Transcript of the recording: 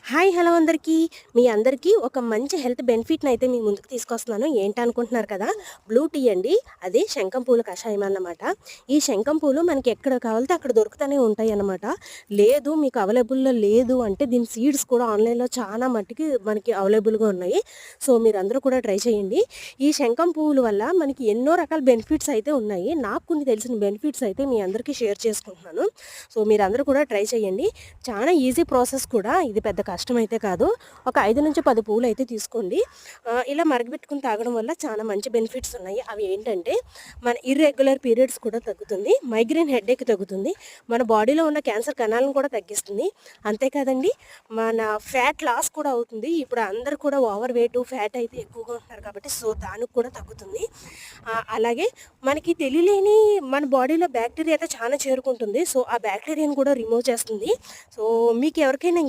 Hi hello అందరికీ మీ అందరికీ ఒక మంచి హెల్త్ బెనిఫిట్ని అయితే మీ ముందుకు తీసుకొస్తున్నాను. ఏంటనుకుంటున్నారు కదా, బ్లూ టీ అండి. అదే శంఖం పూల కషాయం అన్నమాట. ఈ శంఖం పూలు మనకి ఎక్కడ కావాలితే అక్కడ దొరుకుతూనే ఉంటాయి అన్నమాట. లేదు మీకు అవైలబుల్లో లేదు అంటే దీని సీడ్స్ కూడా ఆన్లైన్లో చాలా మట్టుకి మనకి అవైలబుల్గా ఉన్నాయి. సో మీరందరూ కూడా ట్రై చేయండి. ఈ శంఖం పువ్వుల వల్ల మనకి ఎన్నో రకాల బెనిఫిట్స్ అయితే ఉన్నాయి. నాకు కొన్ని తెలిసిన బెనిఫిట్స్ అయితే మీ అందరికీ షేర్ చేసుకుంటున్నాను. సో మీరందరూ కూడా ట్రై చేయండి. చాలా ఈజీ ప్రాసెస్ కూడా, ఇది పెద్ద కష్టమైతే కాదు. ఒక 5-10 పువ్వులు అయితే తీసుకోండి. ఇలా మరగబెట్టుకుని తాగడం వల్ల చాలా మంచి బెనిఫిట్స్ ఉన్నాయి. అవి ఏంటంటే మన ఇర్రెగ్యులర్ పీరియడ్స్ కూడా తగ్గుతుంది, మైగ్రేన్ హెడేక్ తగ్గుతుంది, మన బాడీలో ఉన్న క్యాన్సర్ కణాలను కూడా తగ్గిస్తుంది. అంతేకాదండి, మన ఫ్యాట్ లాస్ కూడా అవుతుంది. ఇప్పుడు అందరు కూడా ఓవర్ వెయిట్ ఫ్యాట్ అయితే ఎక్కువగా ఉంటున్నారు కాబట్టి సో దానికి కూడా తగ్గుతుంది. అలాగే మనకి తెలియలేని మన బాడీలో బ్యాక్టీరియా అయితే చాలా చేరుకుంటుంది. సో ఆ బ్యాక్టీరియాని కూడా రిమూవ్ చేస్తుంది. సో మీకు ఎవరికైనా